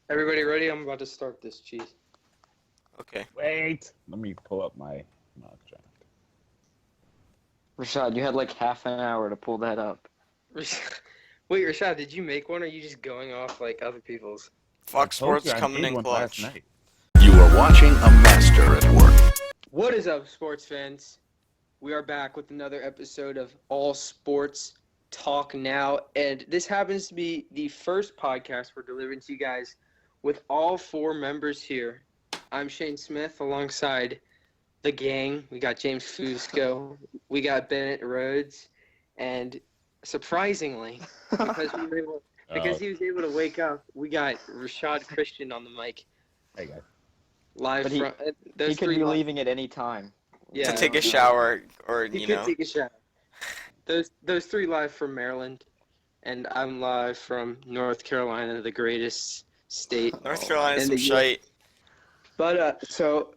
Everybody ready? I'm about to start this, cheese. Okay. Wait, let me pull up my mock draft. Rashad, you had like half an hour to pull that up. Wait, Rashad, did you make one, or are you just going off like other people's? Fox I told Sports you I coming made in one clutch. last night. You are watching a master at work. What is up, sports fans? We are back with another episode of All Sports Talk Now, and this happens to be the first podcast we're delivering to you guys with all four members here. I'm Shane Smith alongside the gang. We got James Fusco, we got Bennett Rhodes, and surprisingly, because he was able to wake up, we got Rashad Christian on the mic. Hey guys. Live But he- from He could be leaving at any time. Yeah, to take I a don't know. shower or, He you could know. take a shower. Those three live from Maryland, and I'm live from North Carolina, the greatest state. North Carolina's And some the- shite. But so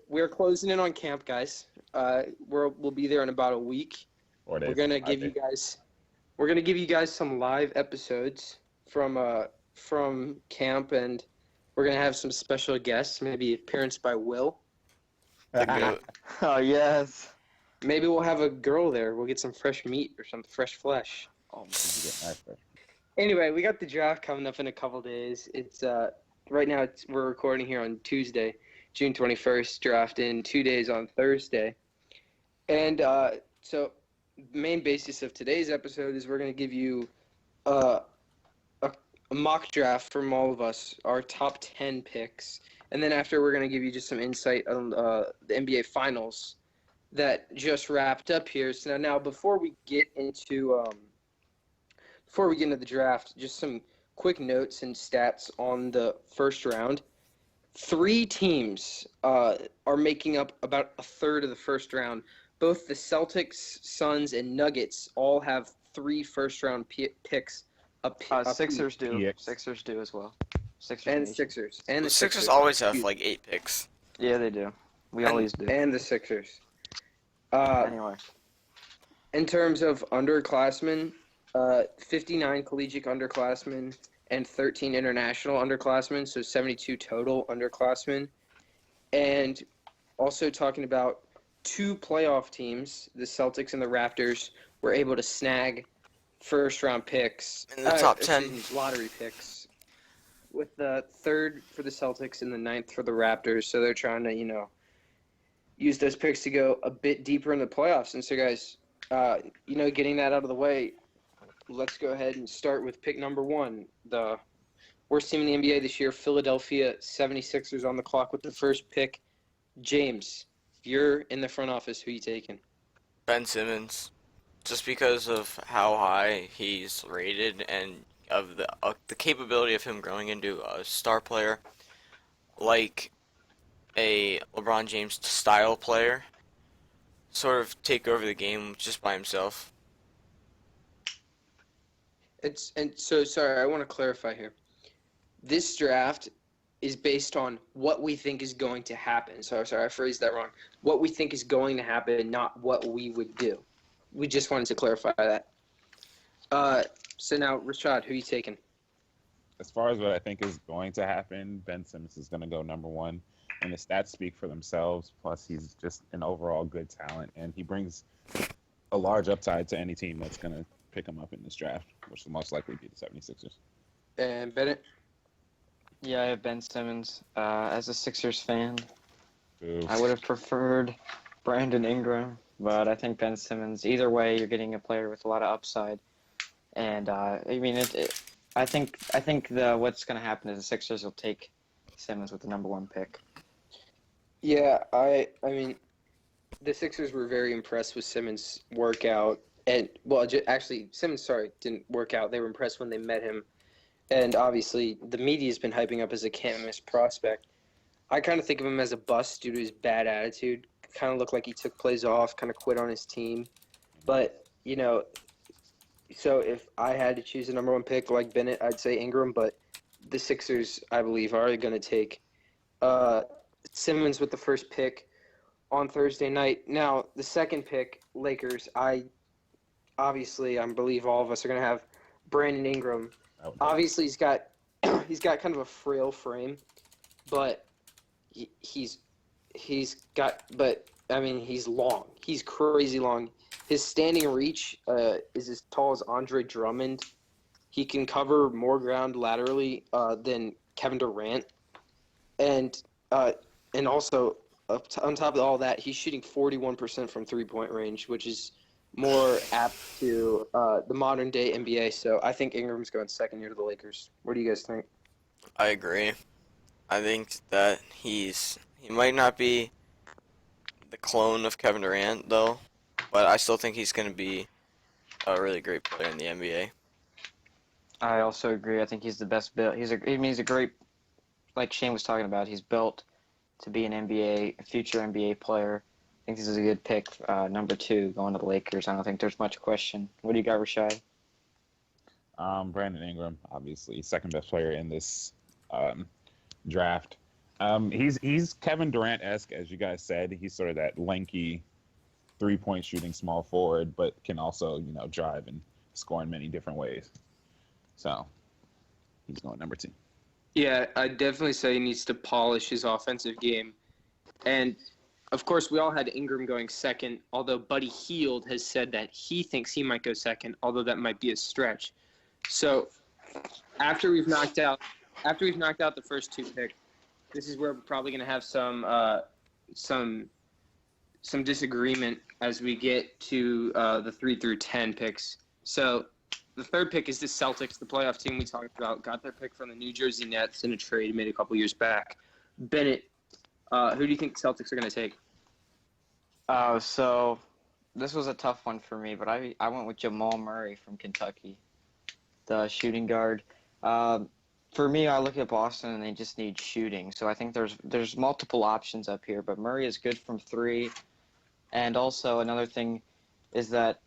we're closing in on camp, guys. We'll be there in about a week. 4 days. We're gonna 5 give you guys some live episodes from camp, and we're gonna have some special guests, maybe appearance by Will. The goat. Oh, yes. Maybe we'll have a girl there. We'll get some fresh meat or some fresh flesh. Oh, Anyway, we got the draft coming up in a couple days. It's right now we're recording here on Tuesday, June 21st. Draft in 2 days on Thursday, and so main basis of today's episode is we're going to give you a mock draft from all of us, our top 10 picks, and then after we're going to give you just some insight on the NBA Finals that just wrapped up here. So now before we get into the draft, just some quick notes and stats on the first round. 3 teams are making up about a third of the first round. Both the Celtics, Suns, and Nuggets all have 3 first-round picks. Sixers do. Yeah. Sixers do as well. Sixers And Nation. Sixers. And The the Sixers always have like 8 picks. Yeah, they do. We always do. And the Sixers. Anyway. In terms of underclassmen, 59 collegiate underclassmen and 13 international underclassmen, so 72 total underclassmen. And also talking about 2 playoff teams, the Celtics and the Raptors, were able to snag first-round picks. In the top 10. Lottery picks. With the 3rd for the Celtics and the 9th for the Raptors, so they're trying to, use those picks to go a bit deeper in the playoffs. And so, guys, getting that out of the way, let's go ahead and start with pick number 1. The worst team in the NBA this year, Philadelphia 76ers on the clock with the first pick. James, you're in the front office. Who are you taking? Ben Simmons. Just because of how high he's rated and of the capability of him growing into a star player, like a LeBron James style player, sort of take over the game just by himself. Sorry, I want to clarify here. This draft is based on what we think is going to happen. Sorry, I phrased that wrong. What we think is going to happen, not what we would do. We just wanted to clarify that. So now, Rashad, who are you taking? As far as what I think is going to happen, Ben Simmons is going to go number 1. And the stats speak for themselves. Plus, he's just an overall good talent. And he brings a large upside to any team that's going to pick him up in this draft, which will most likely be the 76ers. And Bennett? Yeah, I have Ben Simmons. As a Sixers fan, Boo. I would have preferred Brandon Ingram, but I think Ben Simmons. Either way, you're getting a player with a lot of upside, and I think what's going to happen is the Sixers will take Simmons with the number 1 pick. Yeah, I mean, the Sixers were very impressed with Simmons' workout. And, Simmons, didn't work out. They were impressed when they met him. And obviously, the media's been hyping up as a can't-miss prospect. I kind of think of him as a bust due to his bad attitude. Kind of looked like he took plays off, kind of quit on his team. But, so if I had to choose a number 1 pick like Bennett, I'd say Ingram. But the Sixers, I believe, are going to take Simmons with the first pick on Thursday night. Now, the second pick, Lakers, I believe all of us are going to have Brandon Ingram. Obviously, he's got he's got kind of a frail frame, but he's got, but I mean, he's long. He's crazy long. His standing reach is as tall as Andre Drummond. He can cover more ground laterally than Kevin Durant, and uh, and also on top of all that, he's shooting 41% from 3-point range, which is more apt to the modern day NBA. So I think Ingram's going second year to the Lakers. What do you guys think? I agree. I think that he might not be the clone of Kevin Durant though, but I still think he's going to be a really great player in the NBA. I also agree. I think he's the best built. He's a great, like Shane was talking about. He's built to be an a future NBA player. I think this is a good pick, number 2, going to the Lakers. I don't think there's much question. What do you got, Rashad? Brandon Ingram, obviously second best player in this draft. He's Kevin Durant-esque, as you guys said. He's sort of that lanky 3-point shooting small forward, but can also drive and score in many different ways. So he's going number 2. Yeah, I'd definitely say he needs to polish his offensive game. And, of course, we all had Ingram going second, although Buddy Hield has said that he thinks he might go second, although that might be a stretch. So after we've knocked out the first 2 picks, this is where we're probably going to have some disagreement as we get to the 3 through 10 picks. So the third pick is the Celtics, the playoff team we talked about. Got their pick from the New Jersey Nets in a trade made a couple years back. Bennett, who do you think the Celtics are going to take? So this was a tough one for me, but I went with Jamal Murray from Kentucky, the shooting guard. For me, I look at Boston and they just need shooting. So I think there's multiple options up here, but Murray is good from 3. And also another thing is that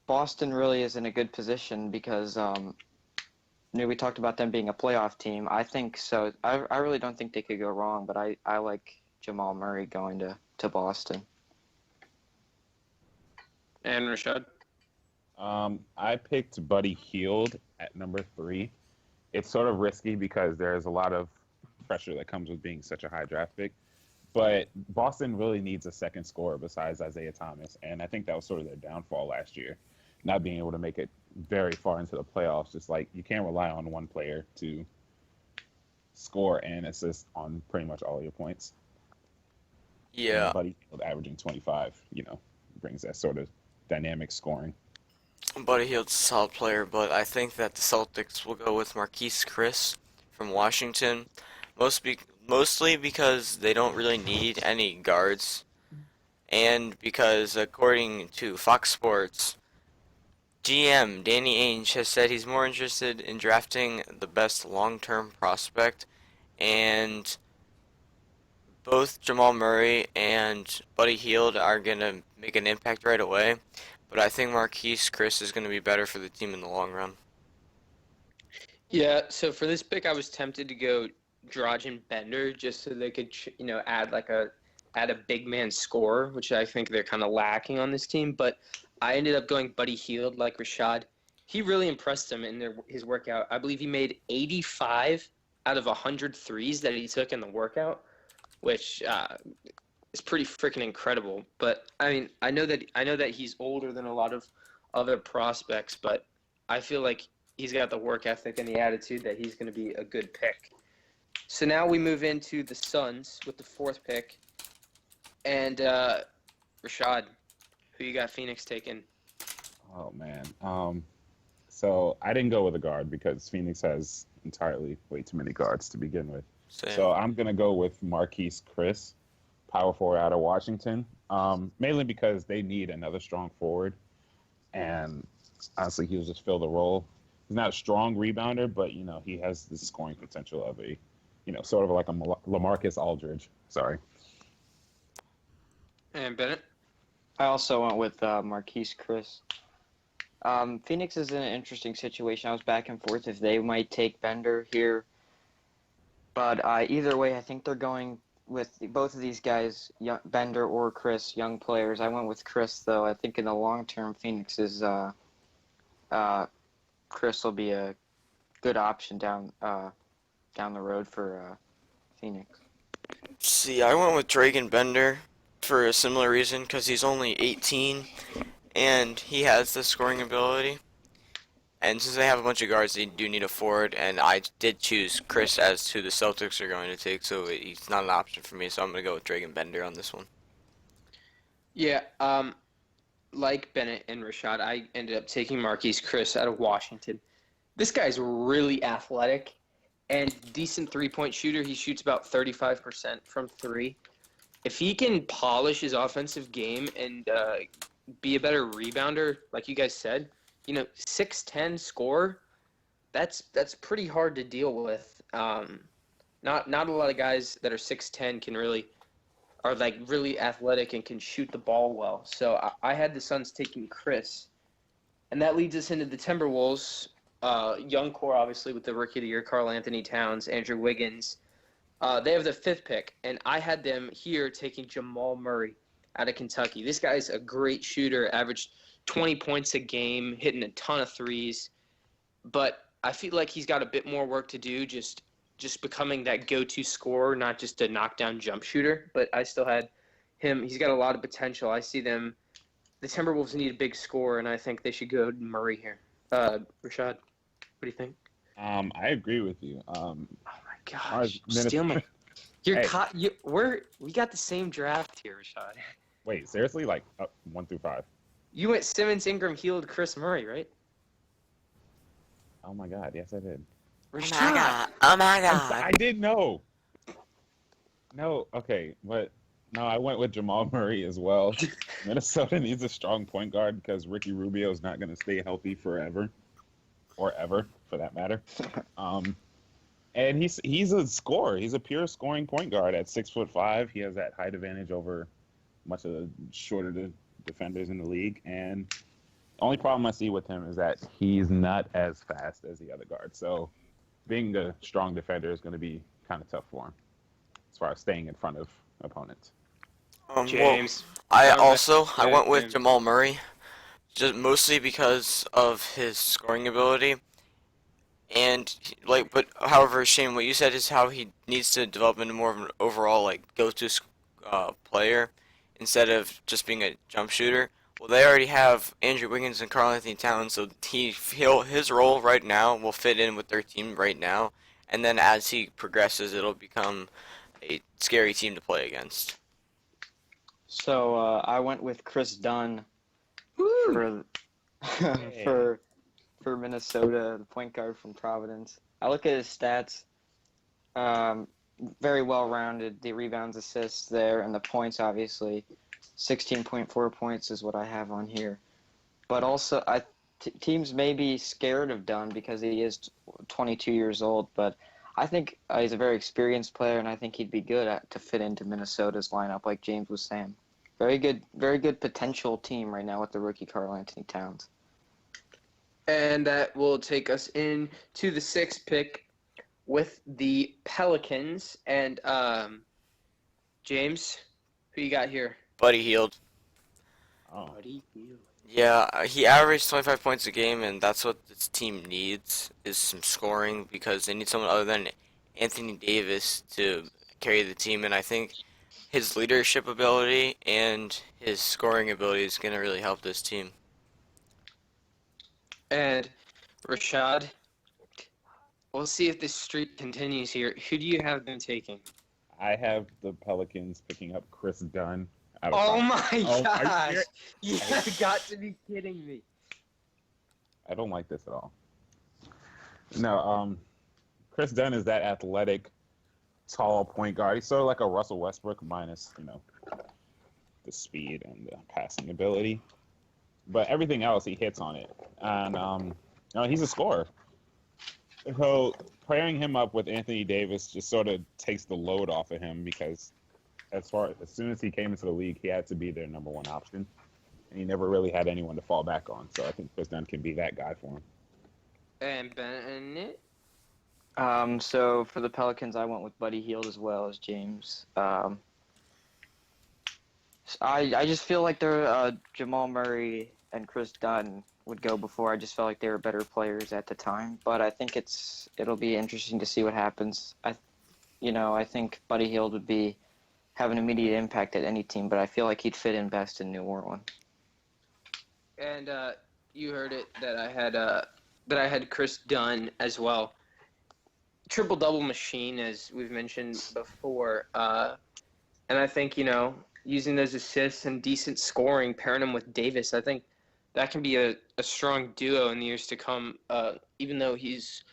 Boston really is in a good position because we talked about them being a playoff team. I think so. I really don't think they could go wrong, but I like Jamal Murray going to Boston. And Rashad? I picked Buddy Hield at number 3. It's sort of risky because there's a lot of pressure that comes with being such a high draft pick. But Boston really needs a second scorer besides Isaiah Thomas, and I think that was sort of their downfall last year, not being able to make it very far into the playoffs. Just like you can't rely on one player to score and assist on pretty much all your points. Yeah. And Buddy Hield averaging 25, brings that sort of dynamic scoring. Buddy Hield's a solid player, but I think that the Celtics will go with Marquise Chris from Washington, mostly because they don't really need any guards, and because according to Fox Sports, GM Danny Ainge has said he's more interested in drafting the best long-term prospect, and both Jamal Murray and Buddy Hield are going to make an impact right away. But I think Marquise Chris is going to be better for the team in the long run. Yeah, so for this pick, I was tempted to go Dragan Bender just so they could, add a big man scorer, which I think they're kind of lacking on this team. But I ended up going Buddy Hield like Rashad. He really impressed him in his workout. I believe he made 85 out of 100 threes that he took in the workout, which is pretty freaking incredible. But I mean, I know that he's older than a lot of other prospects, but I feel like he's got the work ethic and the attitude that he's going to be a good pick. So now we move into the Suns with the 4th pick. And Rashad, who you got Phoenix taking? Oh, man. So I didn't go with a guard because Phoenix has entirely way too many guards to begin with. Same. So I'm going to go with Marquise Chris, power forward out of Washington, mainly because they need another strong forward. And honestly, he'll just fill the role. He's not a strong rebounder, but, he has the scoring potential of a, sort of like a LaMarcus Aldridge. Sorry. And Bennett? I also went with Marquise Chris. Phoenix is in an interesting situation. I was back and forth if they might take Bender here. But either way, I think they're going with both of these guys, Bender or Chris, young players. I went with Chris, though. I think in the long term, Phoenix is Chris will be a good option down the road for Phoenix. See, I went with Dragon Bender for a similar reason because he's only 18 and he has the scoring ability. And since they have a bunch of guards, they do need a forward, and I did choose Chris as who the Celtics are going to take, so he's not an option for me, so I'm going to go with Dragon Bender on this one. Yeah, like Bennett and Rashad, I ended up taking Marquise Chris out of Washington. This guy's really athletic and decent three-point shooter. He shoots about 35% from three. If he can polish his offensive game and be a better rebounder, like you guys said, 6'10" score, that's pretty hard to deal with. Not a lot of guys that are 6'10" are like really athletic and can shoot the ball well. So I had the Suns taking Chris, and that leads us into the Timberwolves. Young core, obviously, with the Rookie of the Year, Karl Anthony Towns, Andrew Wiggins. They have the 5th pick, and I had them here taking Jamal Murray out of Kentucky. This guy's a great shooter, averaged 20 points a game, hitting a ton of threes. But I feel like he's got a bit more work to do, just becoming that go-to scorer, not just a knockdown jump shooter. But I still had him. He's got a lot of potential. I see them. The Timberwolves need a big scorer, and I think they should go Murray here. Rashad, what do you think? I agree with you. Oh my gosh, steal my. You're Hey. we got the same draft here, Rashad. Wait, seriously? Like 1 through 5? You went Simmons, Ingram, Hield, Chris Murray, right? Oh my God, yes I did. Rashad. Oh my I didn't know. No, okay, but no, I went with Jamal Murray as well. Minnesota needs a strong point guard because Ricky Rubio is not going to stay healthy forever, or ever, for that matter. And he's a scorer. He's a pure scoring point guard at 6'5". He has that height advantage over much of the shorter defenders in the league. And the only problem I see with him is that he's not as fast as the other guards. So being a strong defender is going to be kind of tough for him as far as staying in front of opponents. James. I went with Jamal Murray, just mostly because of his scoring ability. And but however, Shane, what you said is how he needs to develop into more of an overall go-to player instead of just being a jump shooter. Well, they already have Andrew Wiggins and Karl Anthony Towns, so his role right now will fit in with their team right now, and then as he progresses, it'll become a scary team to play against. So I went with Chris Dunn for for Minnesota, the point guard from Providence. I look at his stats. Very well-rounded. The rebounds, assists there, and the points, obviously. 16.4 points is what I have on here. But also, teams may be scared of Dunn because he is 22 years old, but I think he's a very experienced player, and I think he'd be good to fit into Minnesota's lineup, like James was saying. Very good potential team right now with the rookie Karl Anthony Towns. And that will take us into the 6th pick with the Pelicans. And James, who you got here? Buddy Hield. Oh. Buddy Hield. Yeah, he averaged 25 points a game, and that's what this team needs, is some scoring, because they need someone other than Anthony Davis to carry the team, and I think his leadership ability and his scoring ability is going to really help this team. And Rashad, we'll see if this streak continues here. Who do you have them taking? I have the Pelicans picking up Chris Dunn. Oh my gosh! Are You got to be kidding me. I don't like this at all. No, Chris Dunn is that athletic, tall point guard. He's sort of like a Russell Westbrook minus, the speed and the passing ability. But everything else, he hits on it. And he's a scorer. So pairing him up with Anthony Davis just sort of takes the load off of him because as soon as he came into the league, he had to be their number one option. And he never really had anyone to fall back on. So I think Chris Dunn can be that guy for him. And Bennett? So for the Pelicans, I went with Buddy Hield as well as James. I just feel like they're Jamal Murray and Chris Dunn would go before. I just felt like they were better players at the time. But I think it'll be interesting to see what happens. I think Buddy Hield would have an immediate impact at any team, but I feel like he'd fit in best in New Orleans. And you heard it that I had Chris Dunn as well. Triple double machine, as we've mentioned before. And I think using those assists and decent scoring, pairing him with Davis, I think that can be a strong duo in the years to come. Even though he's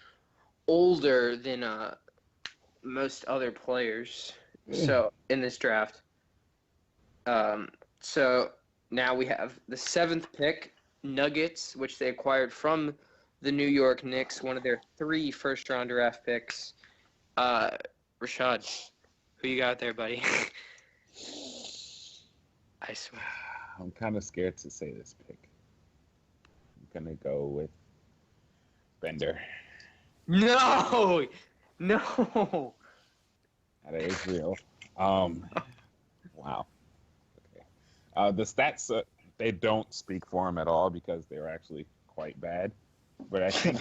older than most other players, so in this draft. So now we have the 7th pick, Nuggets, which they acquired from the New York Knicks, one of their 3 first-round draft picks. Rashad, who you got there, buddy? I swear. I'm kind of scared to say this pick. I'm going to go with Bender. No! That is real. Wow. Okay. The stats, they don't speak for him at all because they're actually quite bad. But I think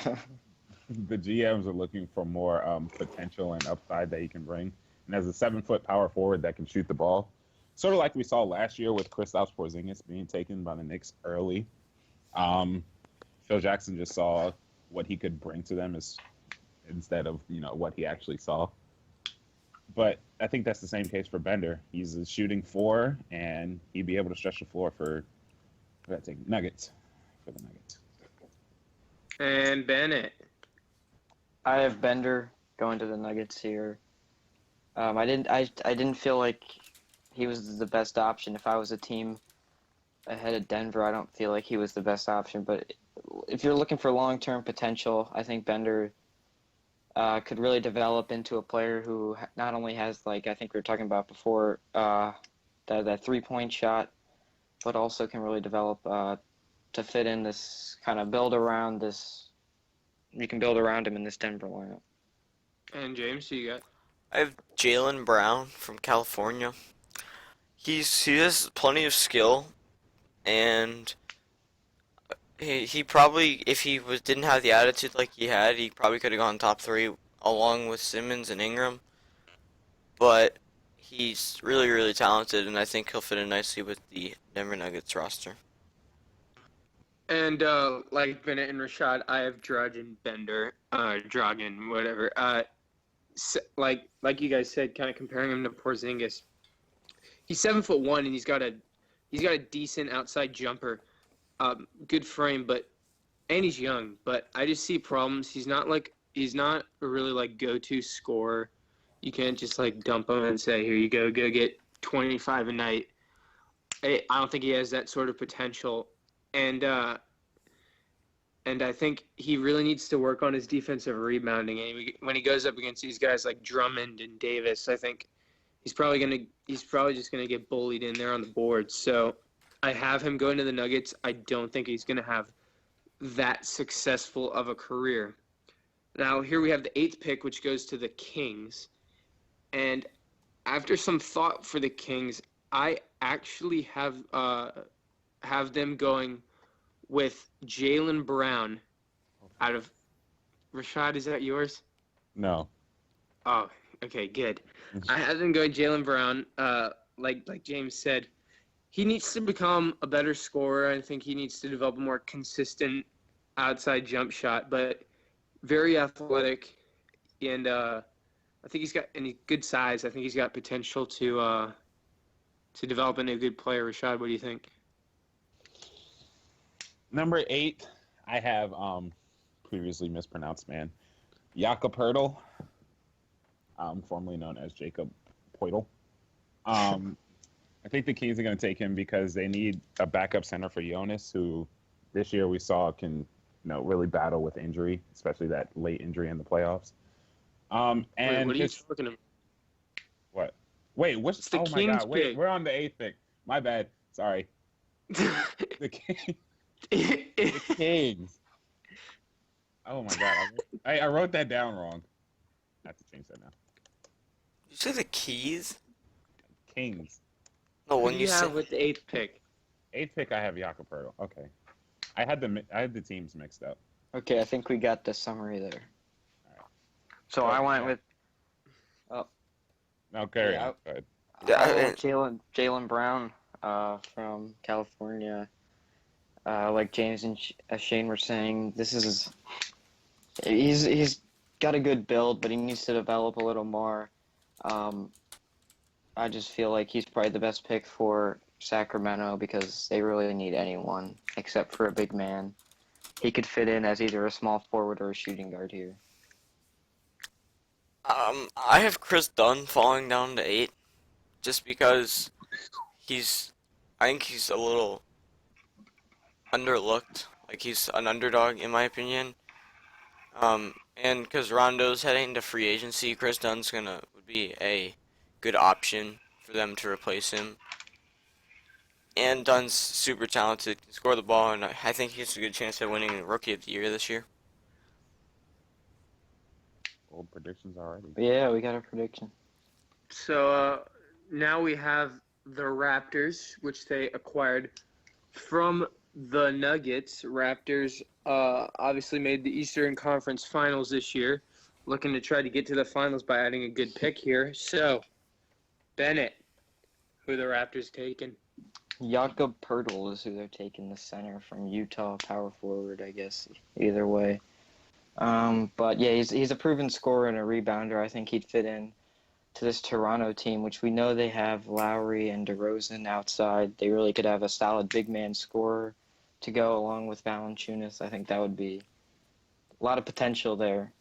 the GMs are looking for more potential and upside that he can bring. And as a 7-foot power forward that can shoot the ball, sort of like we saw last year with Kristaps Porzingis being taken by the Knicks early. Phil Jackson just saw what he could bring to them instead of what he actually saw. But I think that's the same case for Bender. He's a shooting 4, and he'd be able to stretch the floor for Nuggets. For the Nuggets. And Bennett. I have Bender going to the Nuggets here. I didn't feel like he was the best option. If I was a team ahead of Denver, I don't feel like he was the best option. But if you're looking for long-term potential, I think Bender could really develop into a player who not only has, like I think we were talking about before, that 3-point shot, but also can really develop to fit in this kind of build around this. You can build around him in this Denver lineup. And James, who you got? I have Jaylen Brown from California. He has plenty of skill, and he probably, if he didn't have the attitude like he had, he probably could have gone top 3 along with Simmons and Ingram. But he's really, really talented, and I think he'll fit in nicely with the Denver Nuggets roster. And like Bennett and Rashad, I have Drudge and Bender, Dragon, whatever. Like you guys said, kind of comparing him to Porzingis. He's 7'1" and he's got a decent outside jumper, good frame, and he's young. But I just see problems. He's not a really go-to scorer. You can't just dump him and say, here you go get 25 a night. I don't think he has that sort of potential. And I think he really needs to work on his defensive rebounding. And when he goes up against these guys like Drummond and Davis, I think he's probably just gonna get bullied in there on the board. So I have him going to the Nuggets. I don't think he's gonna have that successful of a career. Now here we have the 8th pick, which goes to the Kings. And after some thought for the Kings, I actually have them going with Jaylen Brown out of Rashad. Is that yours? No. Oh, okay, good. I have them going Jaylen Brown. Like James said, he needs to become a better scorer. I think he needs to develop a more consistent outside jump shot, but very athletic, and I think he's got good size. I think he's got potential to develop into a good player. Rashad, what do you think? Number 8, I have previously mispronounced Jakob Poeltl, formerly known as Jacob Poeltl. I think the Kings are going to take him because they need a backup center for Jonas, who this year we saw can really battle with injury, especially that late injury in the playoffs. And wait, what are you talking about? What? Wait, what's the oh Kings my God! Wait, pick. we're on the 8th pick. My bad. Sorry. The Kings. The Kings. Oh my God! I wrote that down wrong. I have to change that now. You say the Keys? Kings. No, What when do you you have say with the 8th pick? 8th pick, I have Jakob Poeltl. Okay. I had the teams mixed up. Okay, I think we got the summary there. All right. So Go I ahead, went yeah. with No, carry yeah, on. Go ahead. Yeah, I went with Jalen Brown from California. Like James and Shane were saying, he's got a good build, but he needs to develop a little more. Um, I just feel like he's probably the best pick for Sacramento because they really need anyone except for a big man. He could fit in as either a small forward or a shooting guard here. I have Chris Dunn falling down to 8, just because he's, I think he's a little underlooked. Like he's an underdog in my opinion. And because Rondo's heading to free agency, Chris Dunn's would be a good option for them to replace him. And Dunn's super talented, can score the ball, and I think he has a good chance at winning Rookie of the Year this year. Bold predictions already. But yeah, we got a prediction. So now we have the Raptors, which they acquired from the Nuggets. Raptors obviously made the Eastern Conference Finals this year, looking to try to get to the finals by adding a good pick here. So, Bennett, who the Raptors taking? Jakob Pertl is who they're taking, the center from Utah, power forward, I guess. Either way. But yeah, he's a proven scorer and a rebounder. I think he'd fit in to this Toronto team, which we know they have Lowry and DeRozan outside. They really could have a solid big man scorer to go along with Valanciunas. I think that would be a lot of potential there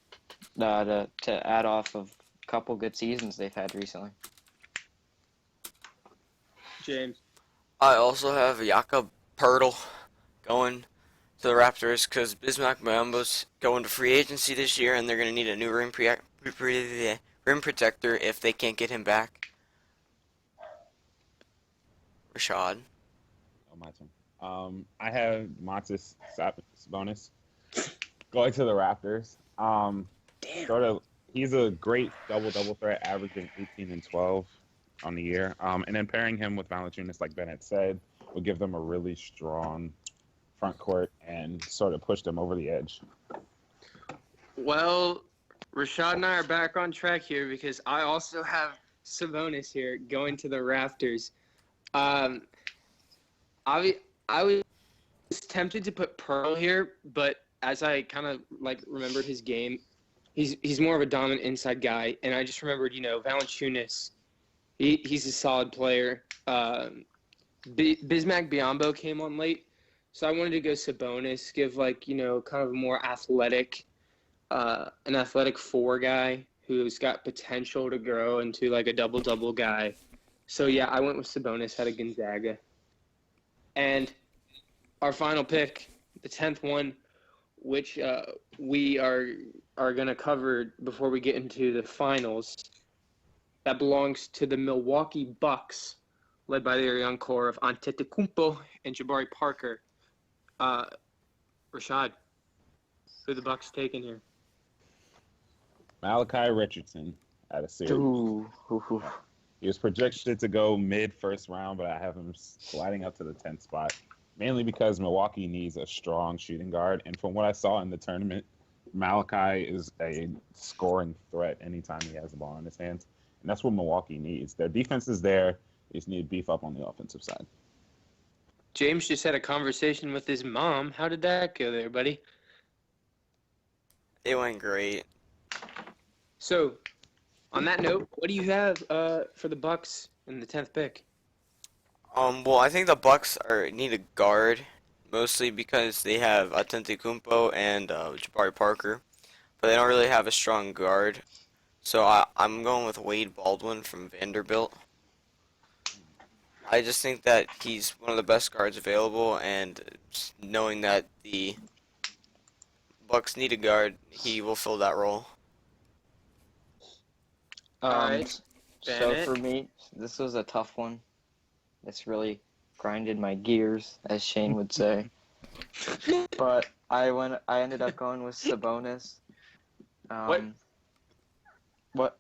to add off of a couple good seasons they've had recently. James. I also have Jakob Pertl going to the Raptors because Bismack Biyombo's going to free agency this year, and they're going to need a new rim protector if they can't get him back. Rashad. Oh, my turn. I have Montes Sabonis going to the Raptors. He's a great double threat, averaging 18 and 12 on the year. And then pairing him with Valanciunas, like Bennett said, will give them a really strong front court and sort of push them over the edge. Well, Rashad and I are back on track here because I also have Sabonis here going to the Raptors. I was tempted to put Pearl here, but as I kind of remembered his game, he's more of a dominant inside guy, and I just remembered Valanciunas. He's a solid player. Bismack Biyombo came on late, so I wanted to go Sabonis, give kind of a more athletic, an athletic four guy who's got potential to grow into like a double guy. So yeah, I went with Sabonis out of Gonzaga. And our final pick, the 10th one, which we are going to cover before we get into the finals, that belongs to the Milwaukee Bucks, led by their young core of Antetokounmpo and Jabari Parker. Rashad, who the Bucks taking here? Malachi Richardson out of Syracuse. He was projected to go mid-first round, but I have him sliding up to the 10th spot, mainly because Milwaukee needs a strong shooting guard. And from what I saw in the tournament, Malachi is a scoring threat anytime he has the ball in his hands. And that's what Milwaukee needs. Their defense is there. They just need to beef up on the offensive side. James just had a conversation with his mom. How did that go there, buddy? It went great. So, on that note, what do you have for the Bucks in the 10th pick? Well, I think the Bucks need a guard, mostly because they have Antetokounmpo and Jabari Parker, but they don't really have a strong guard. So I'm going with Wade Baldwin from Vanderbilt. I just think that he's one of the best guards available, and knowing that the Bucks need a guard, he will fill that role. Alright, So Bennett. for me, this was a tough one. This really grinded my gears, as Shane would say. But I ended up going with Sabonis. What?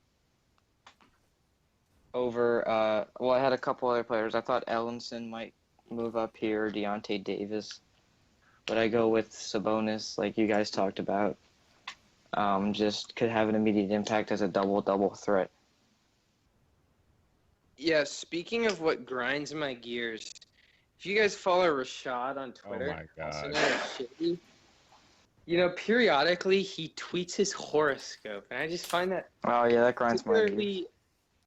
Over, I had a couple other players. I thought Ellenson might move up here, Deontay Davis. but I go with Sabonis, like you guys talked about. Just could have an immediate impact as a double threat. Yeah, speaking of what grinds my gears, if you guys follow Rashad on Oh Twitter, my also God. known as Shitty, periodically he tweets his horoscope, and I just find that Oh yeah, that grinds my gears. particularly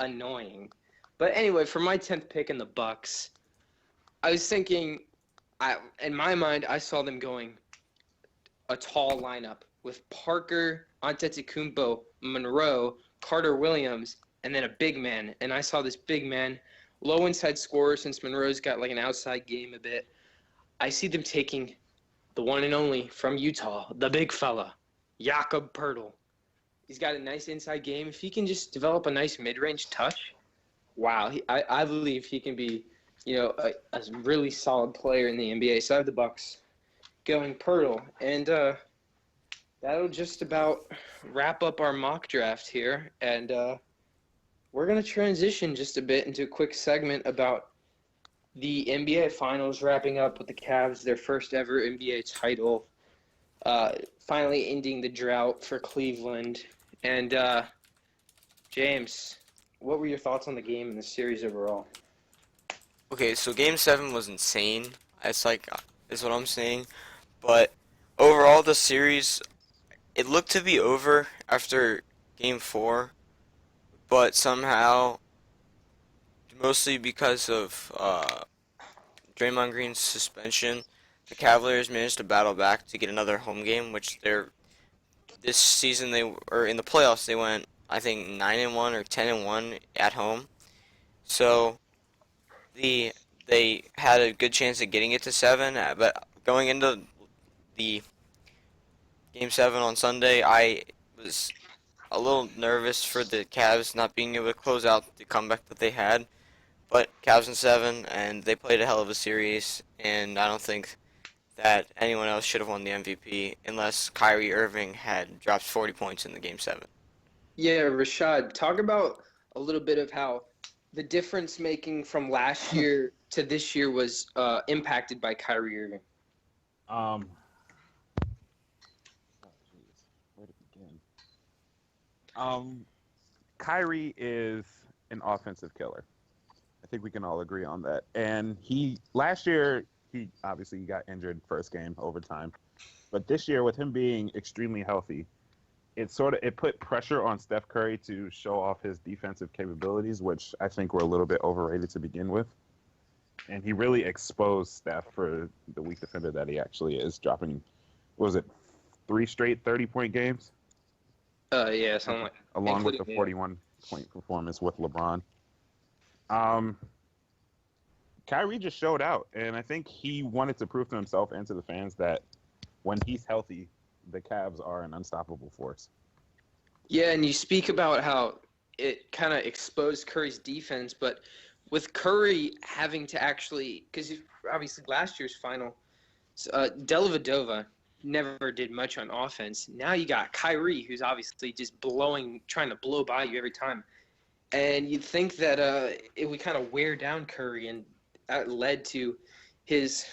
annoying. But anyway, for my 10th pick in the Bucks, I was thinking, in my mind, I saw them going a tall lineup with Parker, Antetokounmpo, Monroe, Carter Williams, and then a big man. And I saw this big man, low inside scorer since Monroe's got like an outside game a bit. I see them taking the one and only from Utah, the big fella, Jakob Pertl. He's got a nice inside game. If he can just develop a nice mid-range touch, wow, I believe he can be, a really solid player in the NBA. So I have the Bucks going Pertl, and that'll just about wrap up our mock draft here. And we're gonna transition just a bit into a quick segment about the NBA Finals wrapping up with the Cavs, their first ever NBA title, finally ending the drought for Cleveland. And James, what were your thoughts on the game and the series overall? Okay, so Game 7 was insane. Is what I'm saying. But overall, the series, it looked to be over after Game 4, but somehow, mostly because of Draymond Green's suspension, the Cavaliers managed to battle back to get another home game, which this season or in the playoffs they went, I think, 9-1 or 10-1 at home. So they had a good chance of getting it to 7, but going into the Game 7 on Sunday, I was a little nervous for the Cavs not being able to close out the comeback that they had. But Cavs in 7, and they played a hell of a series, and I don't think that anyone else should have won the MVP unless Kyrie Irving had dropped 40 points in the Game 7. Yeah, Rashad, talk about a little bit of how the difference making from last year to this year was impacted by Kyrie Irving. Oh, jeez. Where to begin? Kyrie is an offensive killer. I think we can all agree on that. And last year, he obviously got injured first game, overtime. But this year, with him being extremely healthy, it put pressure on Steph Curry to show off his defensive capabilities, which I think were a little bit overrated to begin with. And he really exposed Steph for the weak defender that he actually is, dropping, what was it, 3 straight 30-point games? Yeah, something like along with the including 41-point performance with LeBron. Kyrie just showed out, and I think he wanted to prove to himself and to the fans that when he's healthy, the Cavs are an unstoppable force. Yeah, and you speak about how it kind of exposed Curry's defense, but with Curry having to actually, because obviously last year's final, Dellavedova never did much on offense. Now you got Kyrie, who's obviously just trying to blow by you every time. And you'd think that it would kind of wear down Curry, and that led to his,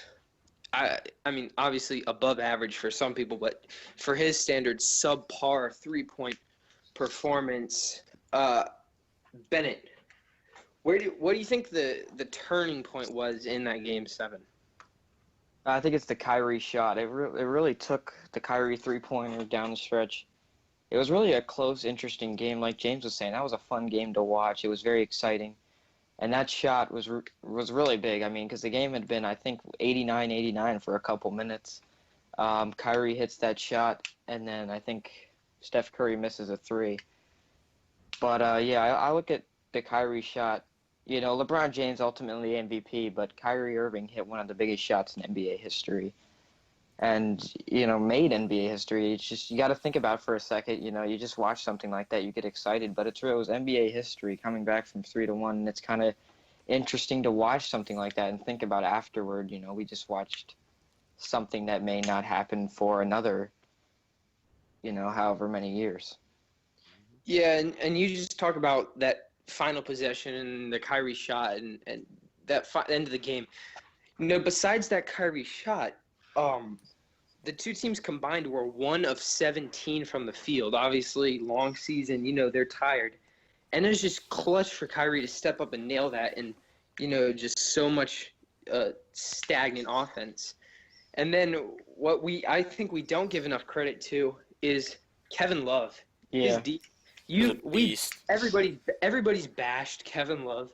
I mean, obviously above average for some people, but for his standard, subpar 3-point performance. Bennett, what do you think the turning point was in that Game 7? I think it's the Kyrie shot. It really took the Kyrie 3-pointer down the stretch. It was really a close, interesting game. Like James was saying, that was a fun game to watch. It was very exciting. And that shot was really big. I mean, because the game had been, I think, 89-89 for a couple minutes. Kyrie hits that shot, and then I think Steph Curry misses a 3. But, yeah, I look at the Kyrie shot. You know, LeBron James ultimately MVP, but Kyrie Irving hit one of the biggest shots in NBA history. And, you know, made NBA history. It's just, you got to think about it for a second. You know, you just watch something like that, you get excited. But it was NBA history coming back from 3-1. And it's kind of interesting to watch something like that and think about afterward. You know, we just watched something that may not happen for another, you know, however many years. Yeah, and you just talk about that final possession and the Kyrie shot and that end of the game. You know, besides that Kyrie shot, the two teams combined were 1 of 17 from the field. Obviously, long season, they're tired. And it was just clutch for Kyrie to step up and nail that, and, just so much stagnant offense. And then I think we don't give enough credit to is Kevin Love. Yeah. He's a beast. Everybody's bashed Kevin Love,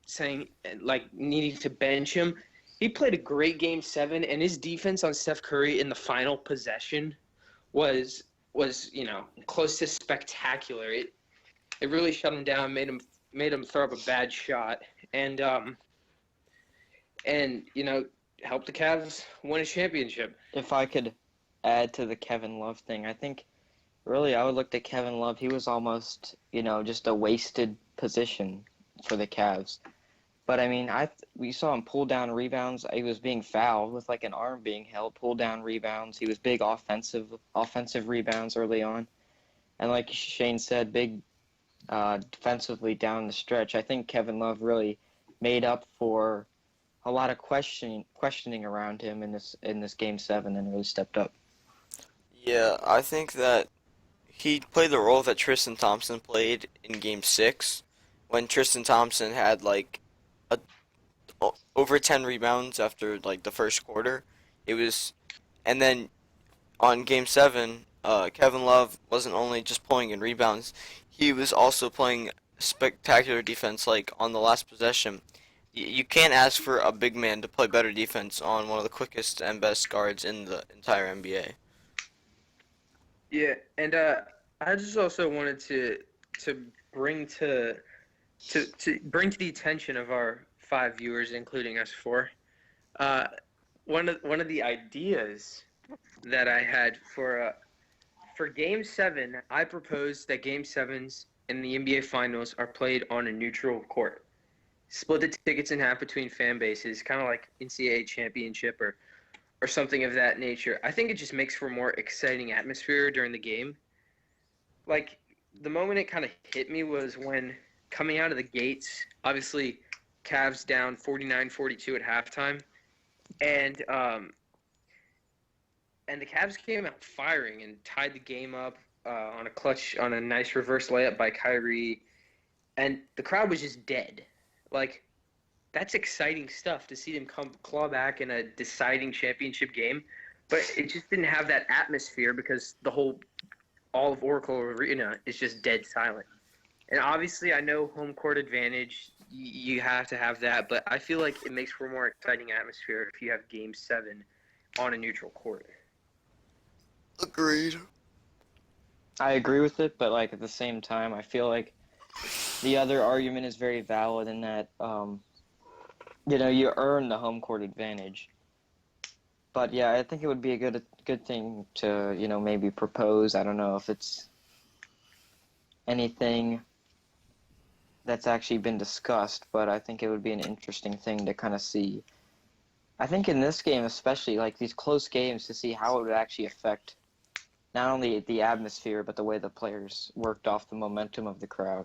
saying like needing to bench him. He played a great game 7, and his defense on Steph Curry in the final possession was close to spectacular. It really shut him down, made him throw up a bad shot, and helped the Cavs win a championship. If I could add to the Kevin Love thing, I think really I would look at Kevin Love. He was almost, just a wasted position for the Cavs. But I mean, we saw him pull down rebounds. He was being fouled with like an arm being held, pull down rebounds. He was big offensive rebounds early on, and like Shane said, big defensively down the stretch. I think Kevin Love really made up for a lot of questioning around him in this game 7 and really stepped up. Yeah, I think that he played the role that Tristan Thompson played in game 6 when Tristan Thompson had like over 10 rebounds after like the first quarter. And then on game 7, Kevin Love wasn't only just pulling in rebounds, he was also playing spectacular defense. Like on the last possession, you can't ask for a big man to play better defense on one of the quickest and best guards in the entire NBA. Yeah, and I just also wanted to bring to the attention of our 5 viewers, including us 4, one of the ideas that I had for Game 7. I proposed that Game 7s in the NBA Finals are played on a neutral court. Split the tickets in half between fan bases, kind of like NCAA championship or something of that nature. I think it just makes for a more exciting atmosphere during the game. Like, the moment it kind of hit me was when coming out of the gates, obviously Cavs down 49-42 at halftime, and the Cavs came out firing and tied the game up on a nice reverse layup by Kyrie, and the crowd was just dead. Like, that's exciting stuff to see them claw back in a deciding championship game, but it just didn't have that atmosphere because all of Oracle Arena is just dead silent. And obviously, I know home court advantage, you have to have that, but I feel like it makes for a more exciting atmosphere if you have Game 7 on a neutral court. Agreed. I agree with it, but like at the same time, I feel like the other argument is very valid in that, you earn the home court advantage. But yeah, I think it would be a good thing to, maybe propose. I don't know if it's anything that's actually been discussed, but I think it would be an interesting thing to kind of see. I think in this game especially, like these close games, to see how it would actually affect not only the atmosphere, but the way the players worked off the momentum of the crowd.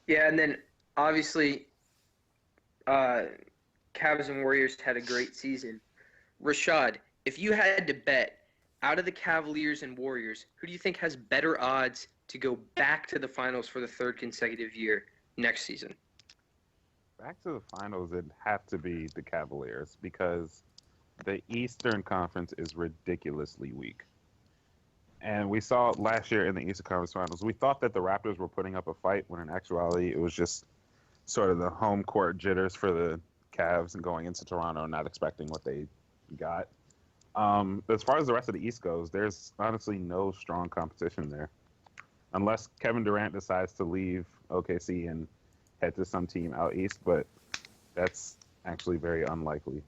Yeah, and then obviously Cavs and Warriors had a great season. Rashad, if you had to bet out of the Cavaliers and Warriors, who do you think has better odds to go back to the finals for the 3rd consecutive year next season? Back to the finals, it'd have to be the Cavaliers because the Eastern Conference is ridiculously weak. And we saw last year in the Eastern Conference Finals, we thought that the Raptors were putting up a fight when in actuality it was just sort of the home court jitters for the Cavs and going into Toronto and not expecting what they got. As far as the rest of the East goes, there's honestly no strong competition there. Unless Kevin Durant decides to leave OKC and head to some team out east, but that's actually very unlikely.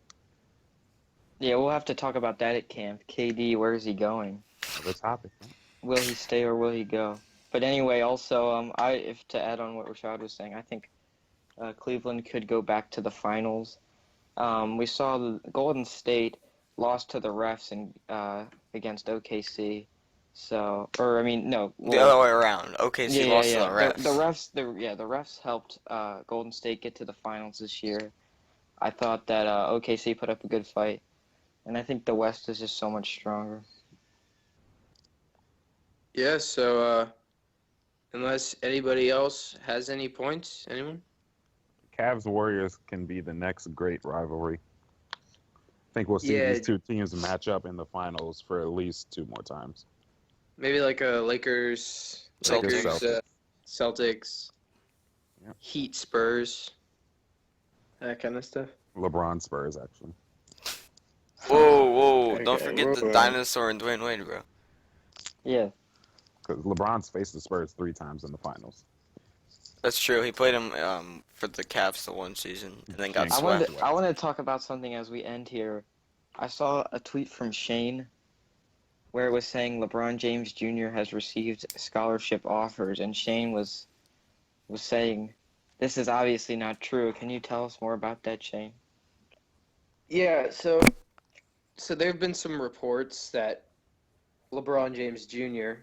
Yeah, we'll have to talk about that at camp. KD, where is he going? Another topic. Right? Will he stay or will he go? But anyway, also, if to add on what Rashad was saying, I think Cleveland could go back to the finals. We saw the Golden State lost to the refs against OKC. So, or I mean, no. Well, the other way around. OKC lost to the refs. The refs helped Golden State get to the finals this year. I thought that OKC put up a good fight. And I think the West is just so much stronger. Yeah, so unless anybody else has any points, anyone? Cavs Warriors can be the next great rivalry. I think we'll see Yeah, these two teams match up in the finals for at least 2 more times. maybe like a Lakers, Celtics. Celtics, Yep. Heat, Spurs, that kind of stuff. LeBron Spurs, actually. Whoa! Don't Okay, forget the whoa. dinosaur and Dwayne Wade, bro. Yeah. Because LeBron's faced the Spurs 3 times in the finals. That's true. He played him for the Cavs the one season and then got I swept. wanted- I wanted to talk about something as we end here. I saw a tweet from Shane where it was saying LeBron James Jr. has received scholarship offers, and Shane was saying, this is obviously not true. Can you tell us more about that, Shane? Yeah, so there have been some reports that LeBron James Jr.,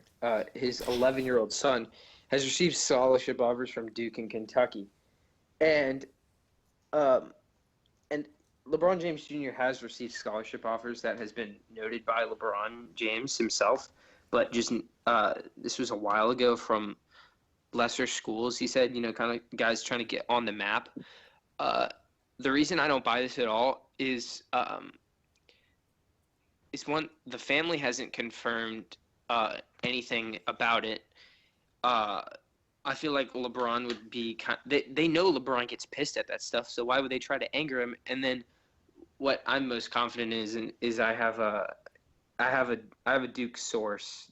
his 11-year-old son, has received scholarship offers from Duke and Kentucky, and um, and LeBron James Jr. has received scholarship offers that has been noted by LeBron James himself, but just this was a while ago from lesser schools. He said, kind of guys trying to get on the map. The reason I don't buy this at all is one, the family hasn't confirmed anything about it. I feel like LeBron would be they know LeBron gets pissed at that stuff, so why would they try to anger him? And then what I'm most confident is I have a Duke source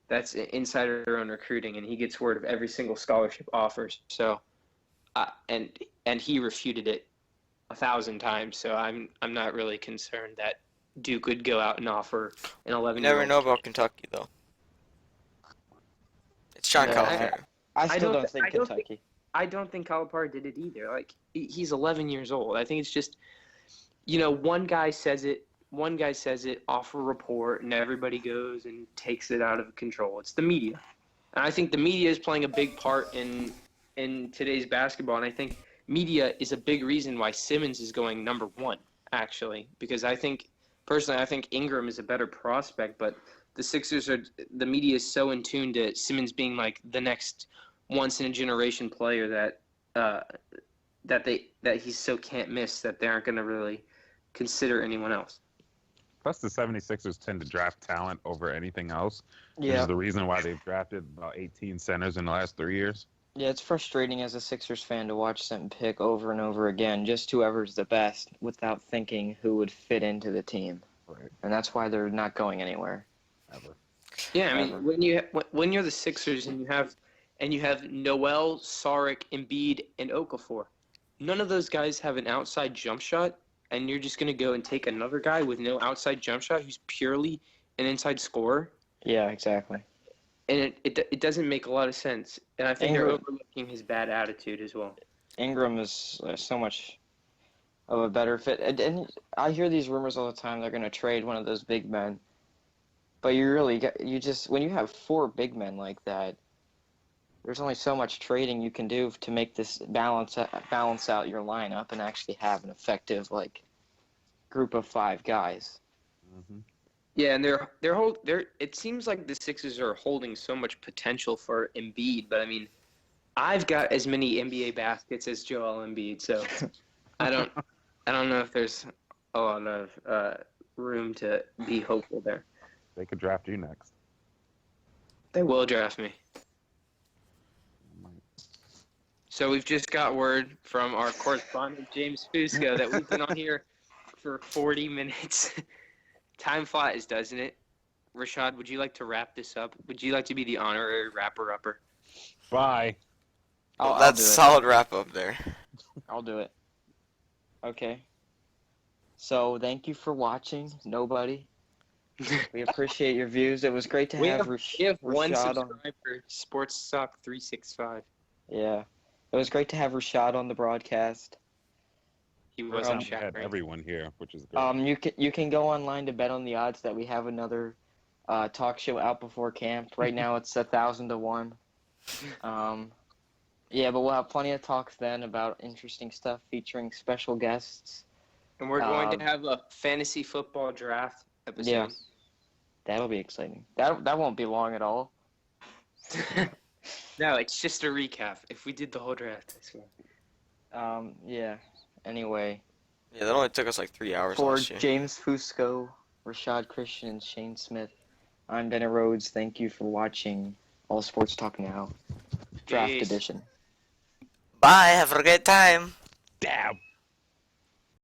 that's insider on recruiting, and he gets word of every single scholarship offer. So and he refuted it 1,000 times. So I'm not really concerned that Duke would go out and offer an 11-year-old. You never know about Kentucky though. It's John Yeah, Calipari. I still don't think I don't Kentucky. I don't think Calipari did it either. Like he's 11 years old. I think it's just, one guy says it off a report, and everybody goes and takes it out of control. It's the media, and I think the media is playing a big part in today's basketball. And I think media is a big reason why Simmons is going number one, actually, because I think Ingram is a better prospect, but the media is so in tune to Simmons being like the next once in a generation player that he so can't miss that they aren't going to really consider anyone else. Plus, the 76ers tend to draft talent over anything else. Which Yeah. is the reason why they've drafted about 18 centers in the last 3 years. Yeah, it's frustrating as a Sixers fan to watch them pick over and over again just whoever's the best without thinking who would fit into the team. Right. And that's why they're not going anywhere. Ever. Yeah, I mean, Ever. when you're the Sixers and you have Noel, Saric, Embiid, and Okafor, none of those guys have an outside jump shot, and you're just going to go and take another guy with no outside jump shot who's purely an inside scorer, Yeah, exactly. and it doesn't make a lot of sense. And I think they're Ingram. overlooking his bad attitude as well. Ingram is so much of a better fit. And I hear these rumors all the time they're going to trade one of those big men. But when you have 4 big men like that, there's only so much trading you can do to make this balance out your lineup and actually have an effective group of 5 guys. Mm-hmm. Yeah, and it seems like the Sixers are holding so much potential for Embiid, but I mean, I've got as many NBA baskets as Joel Embiid, so I don't know if there's a lot of room to be hopeful there. They could draft you next. They will draft me. So we've just got word from our correspondent, James Fusco, that we've been on here for 40 minutes. Time flies, doesn't it? Rashad, would you like to wrap this up? Would you like to be the honorary wrapper-upper? Bye. I'll That's do a it. solid wrap up there. I'll do it. Okay. So thank you for watching, nobody. We appreciate your views. It was great to We have have one Rashad on. subscriber, Sports Talk 365. Yeah. It was great to have Rashad on the broadcast. He wasn't We had shattering. everyone here, which is great. You can go online to bet on the odds that we have another talk show out before camp. Right now it's 1,000 to 1. Yeah, but we'll have plenty of talks then about interesting stuff featuring special guests. And we're going to Um, have a fantasy football draft episode. Yeah. That'll be exciting. That won't be long at all. No, it's just a recap. If we did the whole draft, I swear. Yeah. Anyway, Yeah, that only took us like 3 hours for last year. James Fusco, Rashad Christian, and Shane Smith, I'm Dennis Rhodes. Thank you for watching All Sports Talk Now, Draft Peace. Edition. Bye, have a great time. Dab.